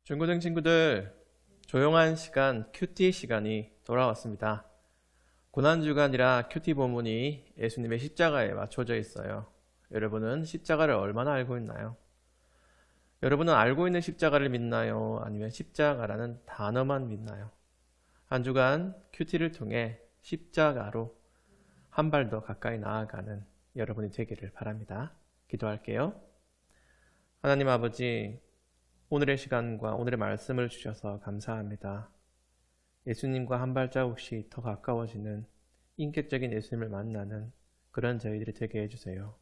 중고등 친구들, 조용한 시간 큐티 시간이 돌아왔습니다. 고난주간이라 큐티 본문이 예수님의 십자가에 맞춰져 있어요. 여러분은 십자가를 얼마나 알고 있나요? 여러분은 알고 있는 십자가를 믿나요? 아니면 십자가라는 단어만 믿나요? 한 주간 큐티를 통해 십자가로 한 발 더 가까이 나아가는 여러분이 되기를 바랍니다. 기도할게요. 하나님 아버지, 오늘의 시간과 오늘의 말씀을 주셔서 감사합니다. 예수님과 한 발자국씩 더 가까워지는 인격적인 예수님을 만나는 그런 저희들이 되게 해주세요.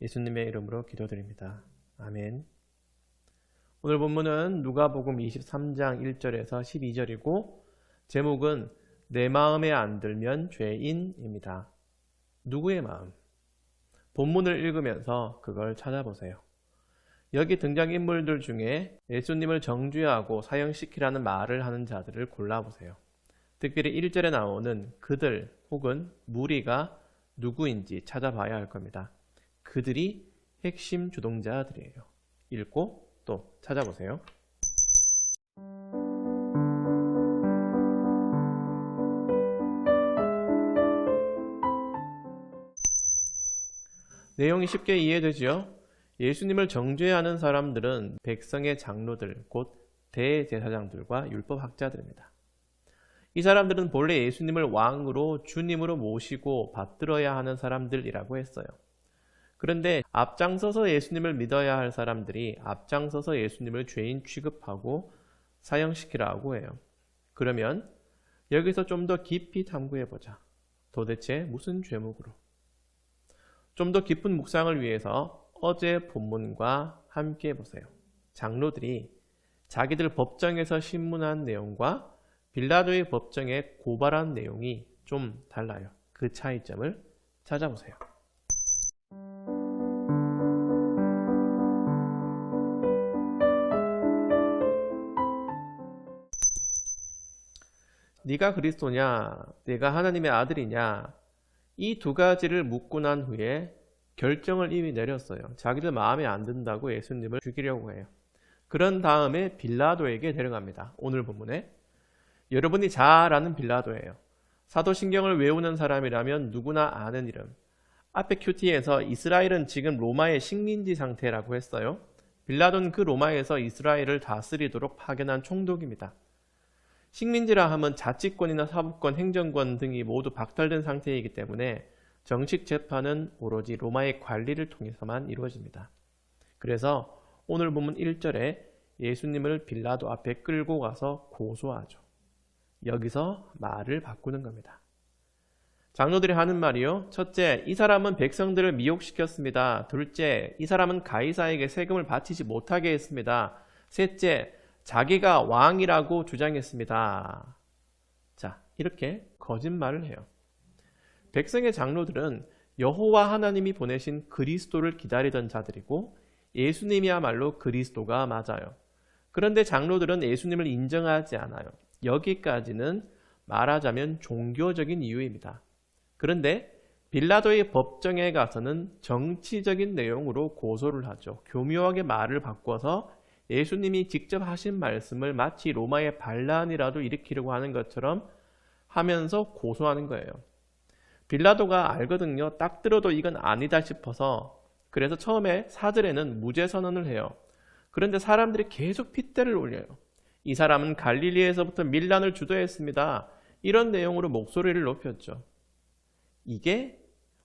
예수님의 이름으로 기도드립니다. 아멘. 오늘 본문은 누가복음 23장 1절에서 12절이고 제목은 내 마음에 안 들면 죄인입니다. 누구의 마음? 본문을 읽으면서 그걸 찾아보세요. 여기 등장인물들 중에 예수님을 정죄하고 사형시키라는 말을 하는 자들을 골라보세요. 특별히 1절에 나오는 그들 혹은 무리가 누구인지 찾아봐야 할 겁니다. 그들이 핵심 주동자들이에요. 읽고 또 찾아보세요. 내용이 쉽게 이해되지요? 예수님을 정죄하는 사람들은 백성의 장로들, 곧 대제사장들과 율법학자들입니다. 이 사람들은 본래 예수님을 왕으로 주님으로 모시고 받들어야 하는 사람들이라고 했어요. 그런데 앞장서서 예수님을 믿어야 할 사람들이 앞장서서 예수님을 죄인 취급하고 사형시키라고 해요. 그러면 여기서 좀 더 깊이 탐구해보자. 도대체 무슨 죄목으로? 좀 더 깊은 묵상을 위해서 어제 본문과 함께 보세요. 장로들이 자기들 법정에서 신문한 내용과 빌라도의 법정에 고발한 내용이 좀 달라요. 그 차이점을 찾아보세요. 네가 그리스도냐? 네가 하나님의 아들이냐? 이 두 가지를 묻고 난 후에 결정을 이미 내렸어요. 자기들 마음에 안 든다고 예수님을 죽이려고 해요. 그런 다음에 빌라도에게 데려갑니다. 오늘 본문에. 여러분이 잘 아는 빌라도예요. 사도신경을 외우는 사람이라면 누구나 아는 이름. 앞에 큐티에서 이스라엘은 지금 로마의 식민지 상태라고 했어요. 빌라도는 그 로마에서 이스라엘을 다스리도록 파견한 총독입니다. 식민지라 하면 자치권이나 사법권, 행정권 등이 모두 박탈된 상태이기 때문에 정식 재판은 오로지 로마의 관리를 통해서만 이루어집니다. 그래서 오늘 본문 1절에 예수님을 빌라도 앞에 끌고 가서 고소하죠. 여기서 말을 바꾸는 겁니다. 장로들이 하는 말이요. 첫째, 이 사람은 백성들을 미혹시켰습니다. 둘째, 이 사람은 가이사에게 세금을 바치지 못하게 했습니다. 셋째, 자기가 왕이라고 주장했습니다. 자, 이렇게 거짓말을 해요. 백성의 장로들은 여호와 하나님이 보내신 그리스도를 기다리던 자들이고 예수님이야말로 그리스도가 맞아요. 그런데 장로들은 예수님을 인정하지 않아요. 여기까지는 말하자면 종교적인 이유입니다. 그런데 빌라도의 법정에 가서는 정치적인 내용으로 고소를 하죠. 교묘하게 말을 바꿔서 예수님이 직접 하신 말씀을 마치 로마의 반란이라도 일으키려고 하는 것처럼 하면서 고소하는 거예요. 빌라도가 알거든요. 딱 들어도 이건 아니다 싶어서 그래서 처음에 4절에는 무죄 선언을 해요. 그런데 사람들이 계속 핏대를 올려요. 이 사람은 갈릴리에서부터 밀란을 주도했습니다. 이런 내용으로 목소리를 높였죠. 이게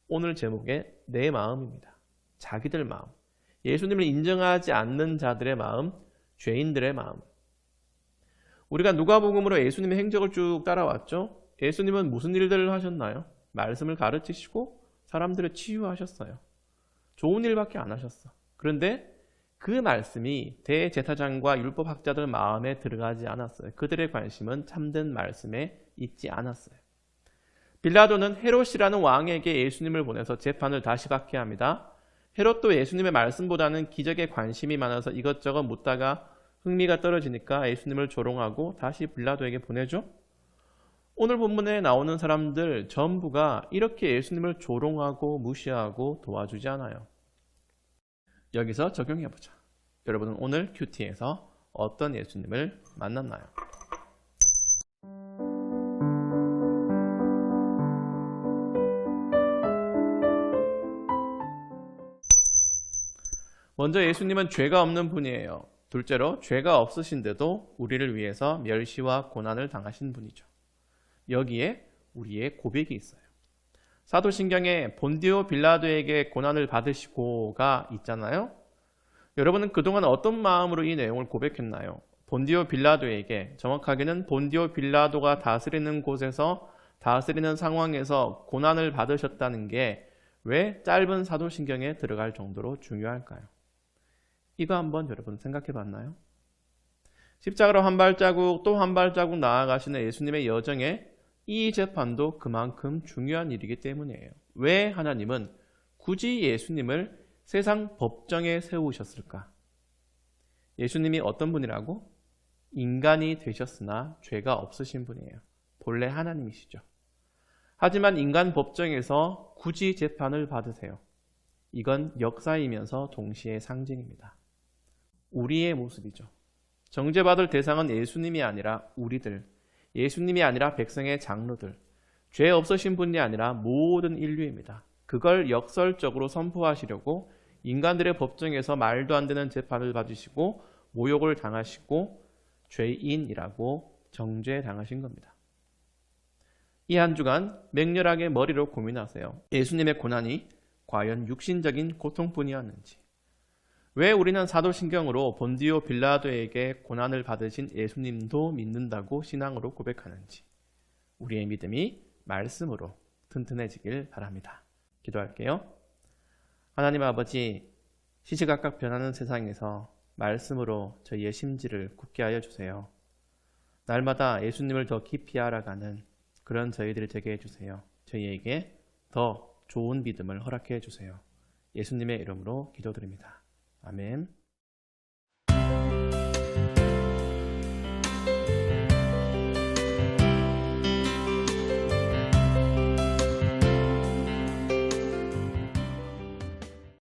오늘 제목의 내 마음입니다. 자기들 마음. 예수님을 인정하지 않는 자들의 마음, 죄인들의 마음. 우리가 누가복음으로 예수님의 행적을 쭉 따라왔죠. 예수님은 무슨 일들을 하셨나요? 말씀을 가르치시고 사람들을 치유하셨어요. 좋은 일밖에 안 하셨어. 그런데 그 말씀이 대제사장과 율법학자들 마음에 들어가지 않았어요. 그들의 관심은 참된 말씀에 있지 않았어요. 빌라도는 헤롯이라는 왕에게 예수님을 보내서 재판을 다시 받게 합니다. 헤롯도 예수님의 말씀보다는 기적에 관심이 많아서 이것저것 묻다가 흥미가 떨어지니까 예수님을 조롱하고 다시 빌라도에게 보내죠. 오늘 본문에 나오는 사람들 전부가 이렇게 예수님을 조롱하고 무시하고 도와주지 않아요. 여기서 적용해보자. 여러분은 오늘 큐티에서 어떤 예수님을 만났나요? 먼저 예수님은 죄가 없는 분이에요. 둘째로 죄가 없으신데도 우리를 위해서 멸시와 고난을 당하신 분이죠. 여기에 우리의 고백이 있어요. 사도신경에 본디오 빌라도에게 고난을 받으시고가 있잖아요. 여러분은 그동안 어떤 마음으로 이 내용을 고백했나요? 본디오 빌라도에게, 정확하게는 본디오 빌라도가 다스리는 곳에서, 다스리는 상황에서 고난을 받으셨다는 게 왜 짧은 사도신경에 들어갈 정도로 중요할까요? 이거 한번 여러분 생각해 봤나요? 십자가로 한 발자국 또 한 발자국 나아가시는 예수님의 여정에 이 재판도 그만큼 중요한 일이기 때문이에요. 왜 하나님은 굳이 예수님을 세상 법정에 세우셨을까? 예수님이 어떤 분이라고? 인간이 되셨으나 죄가 없으신 분이에요. 본래 하나님이시죠. 하지만 인간 법정에서 굳이 재판을 받으세요. 이건 역사이면서 동시에 상징입니다. 우리의 모습이죠. 정죄받을 대상은 예수님이 아니라 우리들, 예수님이 아니라 백성의 장로들, 죄 없으신 분이 아니라 모든 인류입니다. 그걸 역설적으로 선포하시려고 인간들의 법정에서 말도 안 되는 재판을 받으시고 모욕을 당하시고 죄인이라고 정죄당하신 겁니다. 이 한 주간 맹렬하게 머리로 고민하세요. 예수님의 고난이 과연 육신적인 고통뿐이었는지, 왜 우리는 사도신경으로 본디오 빌라도에게 고난을 받으신 예수님도 믿는다고 신앙으로 고백하는지, 우리의 믿음이 말씀으로 튼튼해지길 바랍니다. 기도할게요. 하나님 아버지, 시시각각 변하는 세상에서 말씀으로 저희의 심지를 굳게 하여 주세요. 날마다 예수님을 더 깊이 알아가는 그런 저희들이 되게 해주세요. 저희에게 더 좋은 믿음을 허락해 주세요. 예수님의 이름으로 기도드립니다. 아멘.